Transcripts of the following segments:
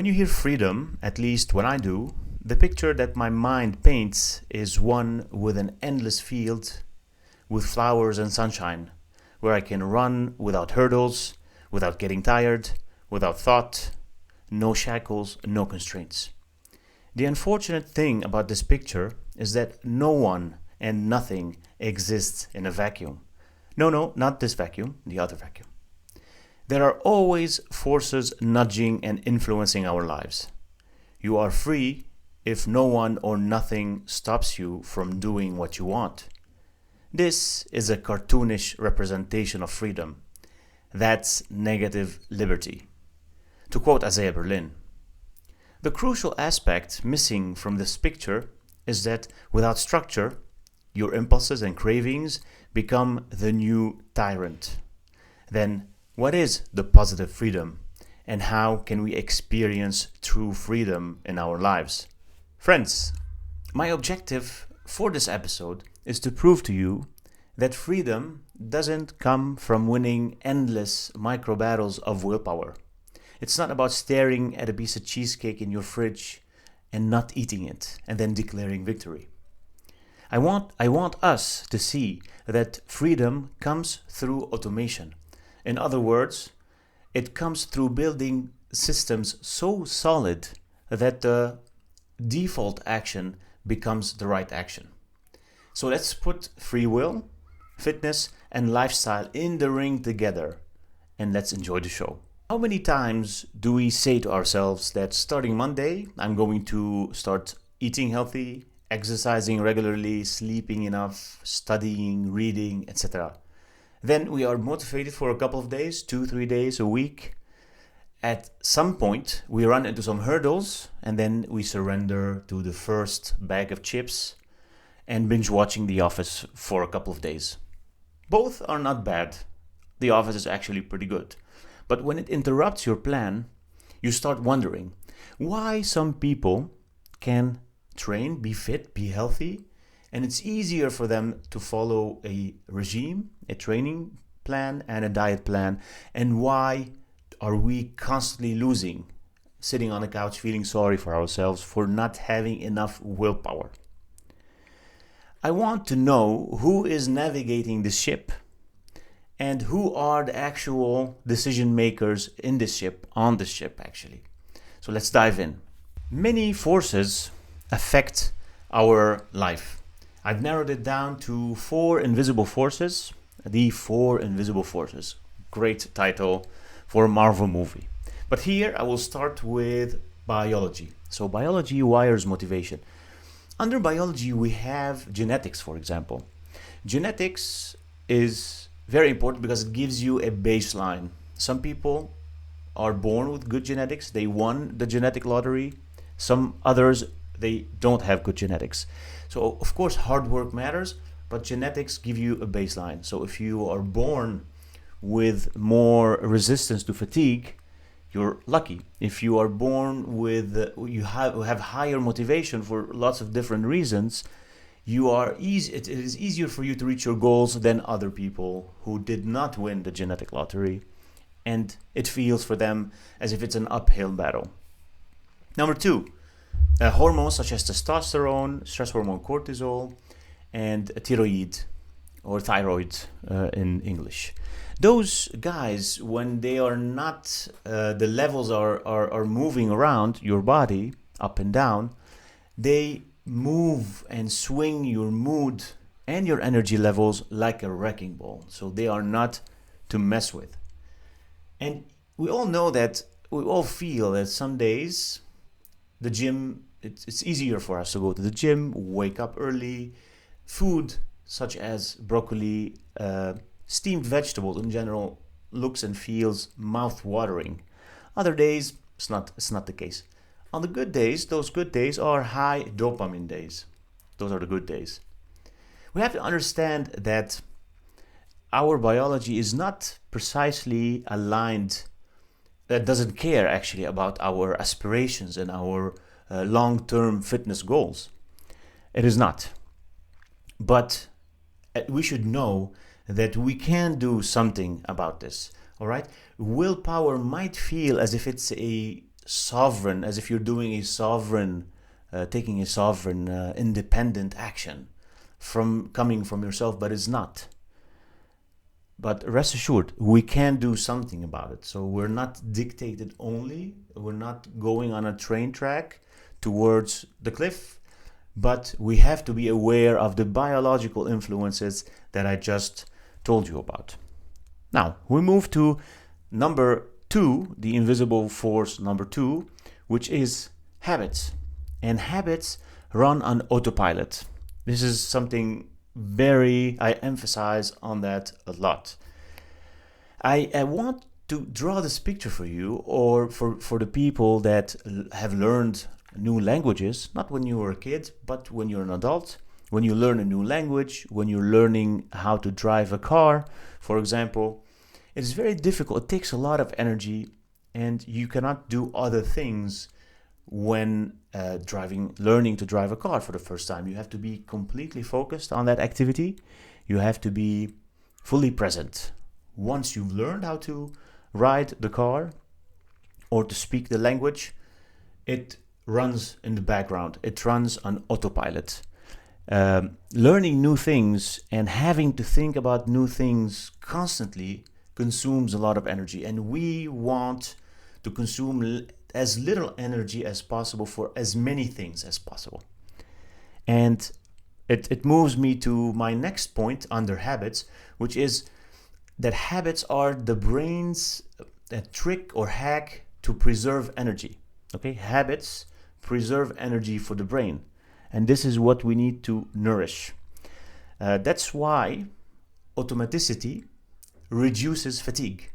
When you hear freedom, at least when I do, the picture that my mind paints is one with an endless field with flowers and sunshine, where I can run without hurdles, without getting tired, without thought, no shackles, no constraints. The unfortunate thing about this picture is that no one and nothing exists in a vacuum. No, not this vacuum, the other vacuum. There are always forces nudging and influencing our lives. You are free if no one or nothing stops you from doing what you want. This is a cartoonish representation of freedom. That's negative liberty. To quote Isaiah Berlin, the crucial aspect missing from this picture is that without structure, your impulses and cravings become the new tyrant. Then, what is the positive freedom, and how can we experience true freedom in our lives? Friends, my objective for this episode is to prove to you that freedom doesn't come from winning endless micro battles of willpower. It's not about staring at a piece of cheesecake in your fridge and not eating it and then declaring victory. I want us to see that freedom comes through automation. In other words, it comes through building systems so solid that the default action becomes the right action. So let's put free will, fitness, and lifestyle in the ring together, and let's enjoy the show. How many times do we say to ourselves that starting Monday, I'm going to start eating healthy, exercising regularly, sleeping enough, studying, reading, etc. Then we are motivated for a couple of days, 2-3 days, a week. At some point, we run into some hurdles and then we surrender to the first bag of chips and binge watching The Office for a couple of days. Both are not bad. The Office is actually pretty good. But when it interrupts your plan, you start wondering why some people can train, be fit, be healthy, and it's easier for them to follow a regime, a training plan, and a diet plan. And why are we constantly losing, sitting on the couch feeling sorry for ourselves for not having enough willpower? I want to know who is navigating the ship and who are the actual decision makers in this ship, on the ship actually. So let's dive in. Many forces affect our life. I've narrowed it down to 4 invisible forces. The 4 invisible forces. Great title for a Marvel movie. But here I will start with biology. So biology wires motivation. Under biology we have genetics, for example. Genetics is very important because it gives you a baseline. Some people are born with good genetics. They won the genetic lottery. Some others, they don't have good genetics. So of course hard work matters, but genetics give you a baseline. So if you are born with more resistance to fatigue, you're lucky. If you are born with you have higher motivation for lots of different reasons, it is easier for you to reach your goals than other people who did not win the genetic lottery, and it feels for them as if it's an uphill battle. Number 2, hormones such as testosterone, stress hormone cortisol, and thyroid in English. Those guys, when they are not, the levels are moving around your body up and down, they move and swing your mood and your energy levels like a wrecking ball. So they are not to mess with. And we all know that, we all feel that some days the gym, it's easier for us to go to the gym, wake up early. Food such as broccoli, steamed vegetables in general looks and feels mouth-watering. Other days, it's not the case. On the good days, those good days are high dopamine days. Those are the good days. We have to understand that our biology is not precisely aligned, that doesn't care actually about our aspirations and our long-term fitness goals. It is not. But we should know that we can do something about this. All right? Willpower might feel as if it's a sovereign, as if you're doing a sovereign, taking a sovereign, independent action coming from yourself, but it's not. But rest assured, we can do something about it. So we're not dictated only, we're not going on a train track towards the cliff, but we have to be aware of the biological influences that I just told you about. Now, we move to number 2, the invisible force number 2, which is habits. And habits run on autopilot. This is something I emphasize on that a lot. I want to draw this picture for you, or for the people that have learned new languages, not when you were a kid, but when you're an adult. When you learn a new language, when you're learning how to drive a car, for example, it is very difficult. It takes a lot of energy, and you cannot do other things when learning to drive a car for the first time. You have to be completely focused on that activity. You have to be fully present. Once you've learned how to ride the car or to speak the language, it runs in the background. It runs on autopilot. Learning new things and having to think about new things constantly consumes a lot of energy, and we want to consume as little energy as possible for as many things as possible. And it moves me to my next point under habits, which is that habits are the brain's trick or hack to preserve energy. Okay, habits preserve energy for the brain, and this is what we need to nourish. That's why automaticity reduces fatigue.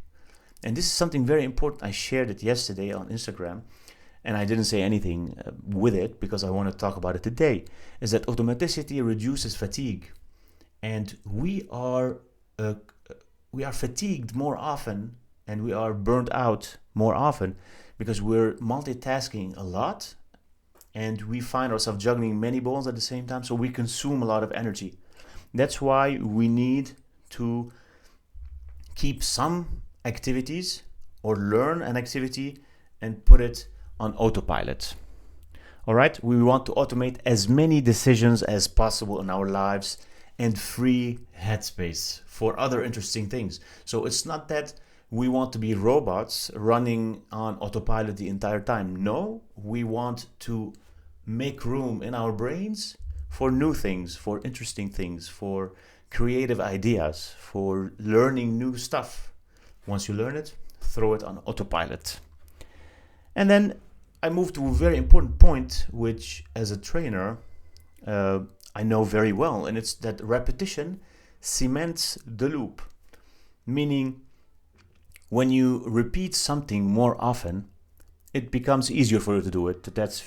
And this is something very important. I shared it yesterday on Instagram, and I didn't say anything with it because I want to talk about it today, is that automaticity reduces fatigue. And we are fatigued more often, and we are burnt out more often because we're multitasking a lot, and we find ourselves juggling many balls at the same time, so we consume a lot of energy. That's why we need to keep some activities or learn an activity and put it on autopilot. All right, we want to automate as many decisions as possible in our lives and free headspace for other interesting things. So it's not that we want to be robots running on autopilot the entire time. No, we want to make room in our brains for new things, for interesting things, for creative ideas, for learning new stuff. Once you learn it, throw it on autopilot. And then I move to a very important point, which as a trainer, I know very well, and it's that repetition cements the loop. Meaning, when you repeat something more often, it becomes easier for you to do it. That's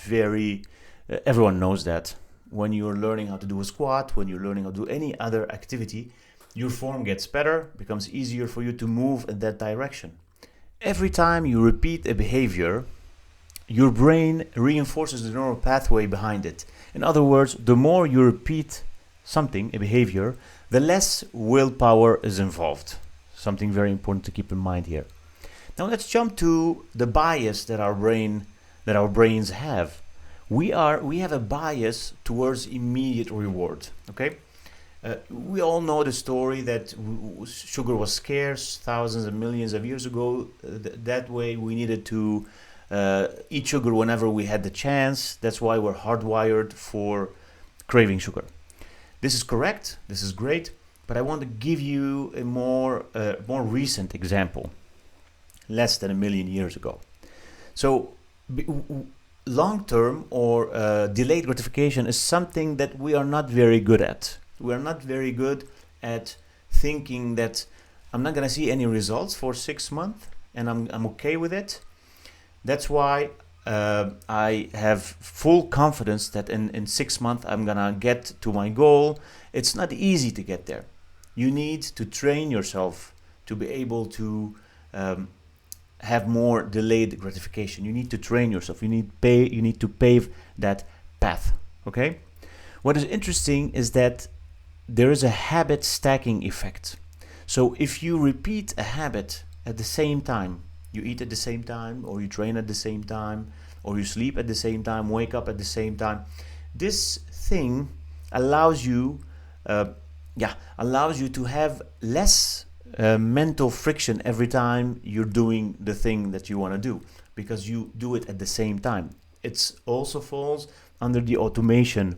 everyone knows that. When you're learning how to do a squat, when you're learning how to do any other activity, your form gets better, becomes easier for you to move in that direction. Every time you repeat a behavior, your brain reinforces the neural pathway behind it. In other words, the more you repeat something, a behavior, the less willpower is involved. Something very important to keep in mind here. Now let's jump to the bias that our brains have. We have a bias towards immediate reward. Okay, we all know the story that sugar was scarce thousands and millions of years ago. That way, we needed to eat sugar whenever we had the chance. That's why we're hardwired for craving sugar. This is correct. This is great. But I want to give you a more recent example, less than 1 million years ago. So long-term or delayed gratification is something that we are not very good at. We are not very good at thinking that I'm not going to see any results for 6 months and I'm okay with it. That's why I have full confidence that in 6 months I'm going to get to my goal. It's not easy to get there. You need to train yourself to be able to have more delayed gratification. You need to train yourself. You need to pave that path. Okay? What is interesting is that there is a habit stacking effect. So if you repeat a habit at the same time You eat at the same time, or you train at the same time, or you sleep at the same time, wake up at the same time. This thing allows you, allows you to have less mental friction every time you're doing the thing that you want to do, because you do it at the same time. It also falls under the automation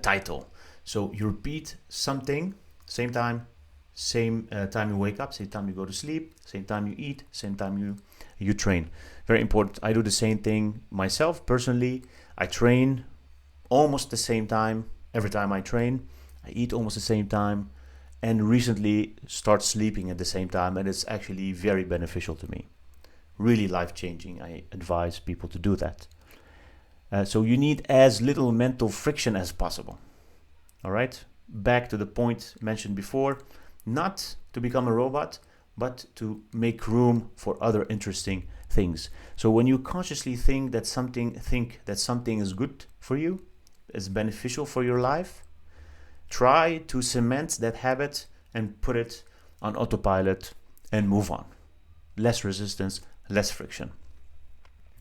title. So you repeat something, same time, same time you wake up, same time you go to sleep, same time you eat, same time you train. Very important. I do the same thing myself personally. I train almost the same time every time I train. I eat almost the same time, and recently start sleeping at the same time, and it's actually very beneficial to me. Really life-changing. I advise people to do that. So you need as little mental friction as possible. All right? Back to the point mentioned before, not to become a robot, but to make room for other interesting things. So when you consciously think that something is good for you, is beneficial for your life, try to cement that habit and put it on autopilot and move on. Less resistance, less friction.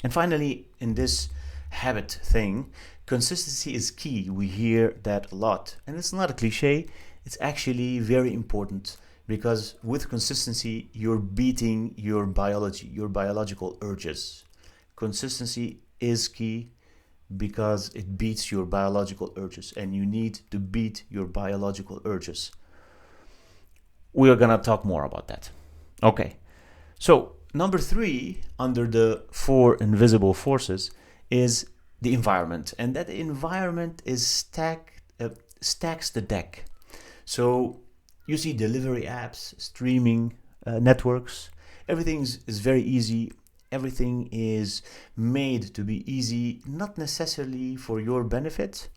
And finally, in this habit thing, consistency is key. We hear that a lot, and it's not a cliche. It's actually very important, because with consistency you're beating your biological urges. Consistency is key because it beats your biological urges, and you need to beat your biological urges. We are gonna talk more about that. Okay, so number 3 under the 4 invisible forces is the environment, and that environment is stacks the deck. So you see delivery apps, streaming networks, everything is very easy. Everything is made to be easy, not necessarily for your benefit,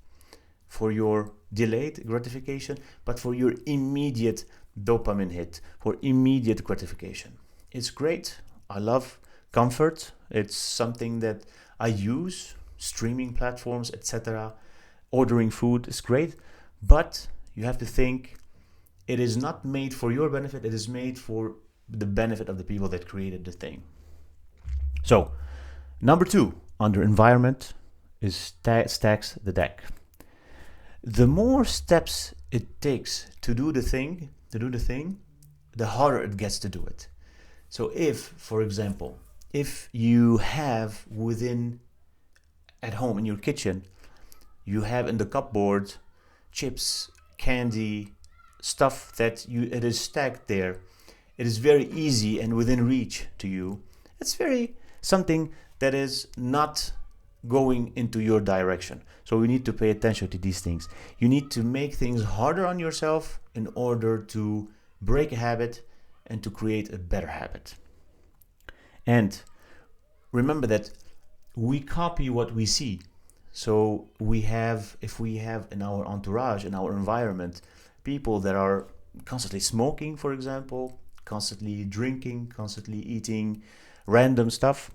for your delayed gratification, but for your immediate dopamine hit, for immediate gratification. It's great. I love comfort. It's something that I use, streaming platforms, etc. Ordering food is great, but you have to think it is not made for your benefit. It is made for the benefit of the people that created the thing. So, number 2 under environment is stacks the deck. The more steps it takes to do the thing, the harder it gets to do it. So if, for example, if you have at home in your kitchen, you have in the cupboard chips, candy, stuff that it is stacked there, it is very easy and within reach to you. It's very something that is not going into your direction. So you need to pay attention to these things. You need to make things harder on yourself in order to break a habit and to create a better habit. And remember that we copy what we see. So if we have in our entourage, in our environment, people that are constantly smoking, for example, constantly drinking, constantly eating random stuff,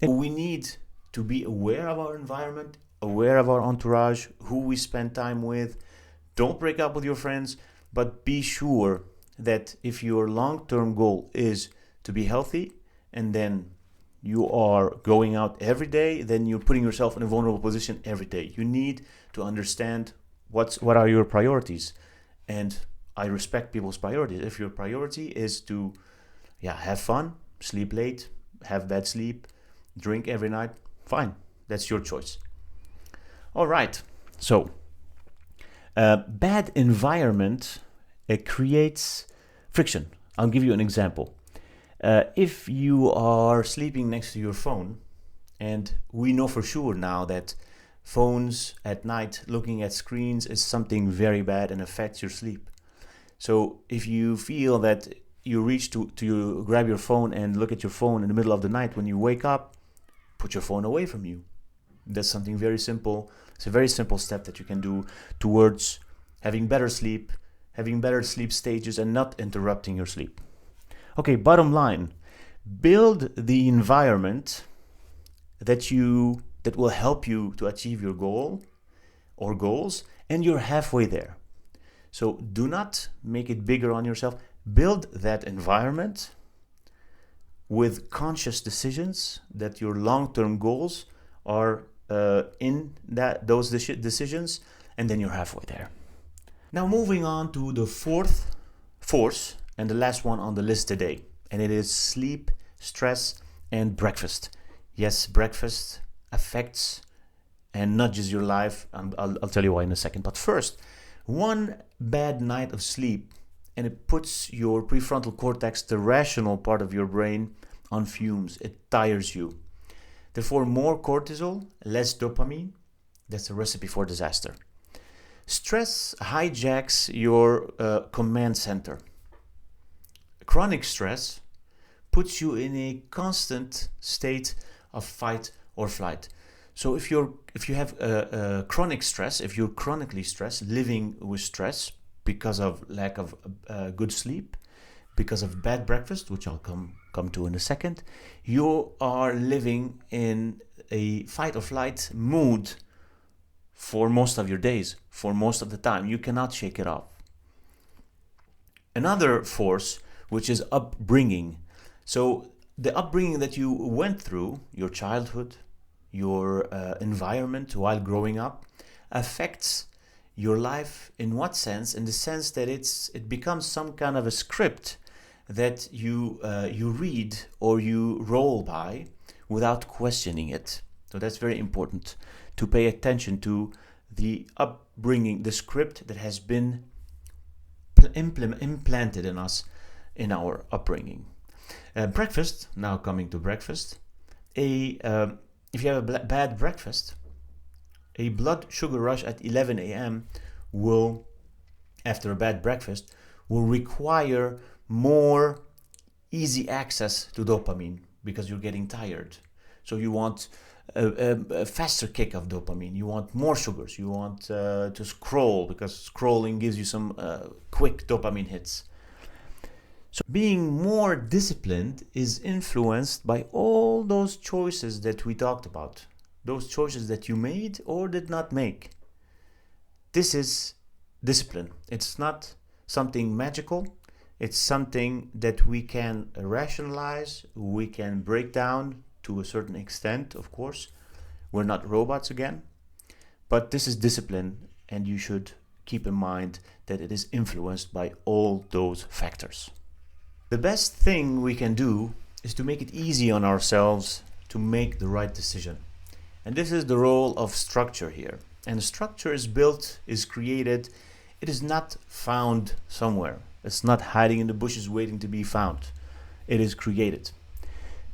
we need to be aware of our environment, aware of our entourage, who we spend time with. Don't break up with your friends, but be sure that if your long-term goal is to be healthy, and then you are going out every day, then you're putting yourself in a vulnerable position every day. You need to understand what are your priorities. And I respect people's priorities. If your priority is to have fun, sleep late, have bad sleep, drink every night, fine. That's your choice. All right. So, bad environment creates friction. I'll give you an example. If you are sleeping next to your phone, and we know for sure now that phones at night, looking at screens, is something very bad and affects your sleep. So if you feel that you reach to grab your phone and look at your phone in the middle of the night, when you wake up, put your phone away from you. That's something very simple. It's a very simple step that you can do towards having better sleep stages, and not interrupting your sleep. Okay, bottom line, build the environment that will help you to achieve your goal or goals, and you're halfway there. So do not make it bigger on yourself. Build that environment with conscious decisions, that your long-term goals are in those decisions, and then you're halfway there. Now moving on to the fourth force and the last one on the list today, and it is sleep, stress, and breakfast. Yes, breakfast affects and nudges your life, and I'll tell you why in a second. But first, one bad night of sleep and it puts your prefrontal cortex, the rational part of your brain, on fumes. It tires you. Therefore, more cortisol, less dopamine. That's a recipe for disaster. Stress hijacks your command center. Chronic stress puts you in a constant state of fight or flight. So if you have chronic stress, if you're chronically stressed, living with stress because of lack of good sleep, because of bad breakfast, which I'll come to in a second, you are living in a fight or flight mood for most of your days, for most of the time. You cannot shake it off. Another force, which is upbringing. So the upbringing that you went through, your childhood, your environment while growing up, affects your life. In what sense? In the sense that it becomes some kind of a script that you read or you roll by without questioning it. So that's very important to pay attention to the upbringing, the script that has been implanted in us in our upbringing. Breakfast, now coming to breakfast, if you have a bad breakfast, a blood sugar rush at 11 a.m. will, after a bad breakfast, will require more easy access to dopamine because you're getting tired. So you want a faster kick of dopamine. You want more sugars. You want to scroll because scrolling gives you some quick dopamine hits. So being more disciplined is influenced by all those choices that we talked about. Those choices that you made or did not make. This is discipline. It's not something magical. It's something that we can rationalize, we can break down to a certain extent, of course. We're not robots again. But this is discipline, and you should keep in mind that it is influenced by all those factors. The best thing we can do is to make it easy on ourselves to make the right decision. And this is the role of structure here. And structure is built, is created. It is not found somewhere. It's not hiding in the bushes waiting to be found. It is created.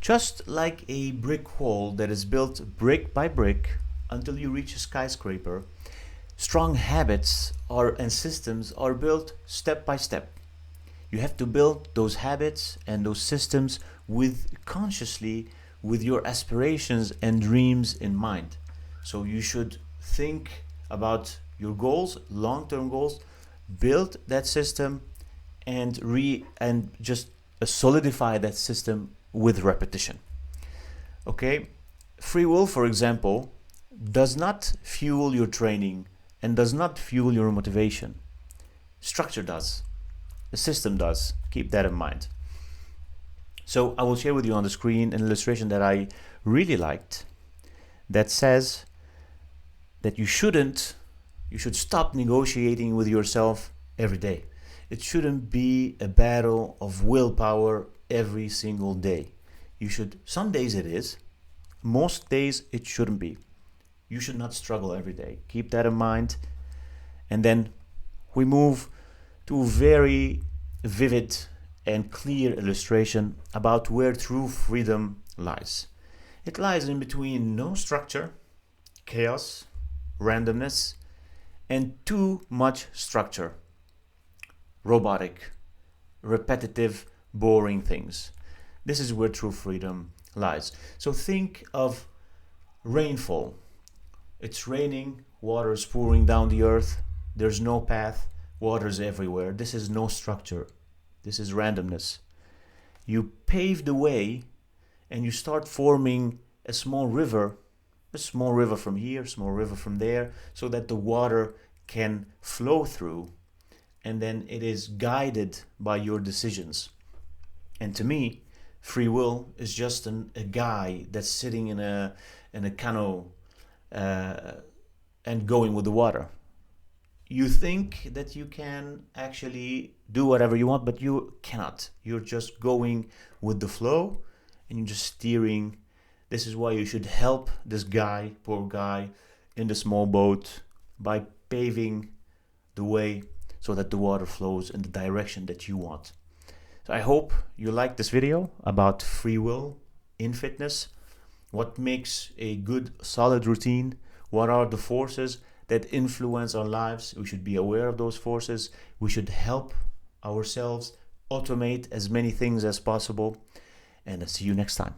Just like a brick wall that is built brick by brick until you reach a skyscraper, strong habits and systems are built step by step. You have to build those habits and those systems consciously with your aspirations and dreams in mind. So you should think about your goals, long-term goals, build that system and just solidify that system with repetition. Okay? Free will, for example, does not fuel your training and does not fuel your motivation. Structure does. The system does. Keep that in mind. So I will share with you on the screen an illustration that I really liked that says that you should stop negotiating with yourself every day. It shouldn't be a battle of willpower every single day. Some days it is, most days it shouldn't be. You should not struggle every day. Keep that in mind. And then we move to a very vivid and clear illustration about where true freedom lies. It lies in between no structure, chaos, randomness, and too much structure. Robotic, repetitive, boring things. This is where true freedom lies. So think of rainfall. It's raining, water is pouring down the earth, there's no path, water is everywhere. This is no structure. This is randomness. You pave the way and you start forming a small river from here, small river from there, so that the water can flow through, and then it is guided by your decisions. And to me, Free will is just a guy that's sitting in a canoe and going with the water. You think that you can actually do whatever you want, but you cannot. You're just going with the flow and you're just steering. This is why you should help this guy, poor guy, in the small boat by paving the way so that the water flows in the direction that you want. So I hope you liked this video about free will in fitness. What makes a good, solid routine? What are the forces that influence our lives? We should be aware of those forces. We should help ourselves automate as many things as possible. And I'll see you next time.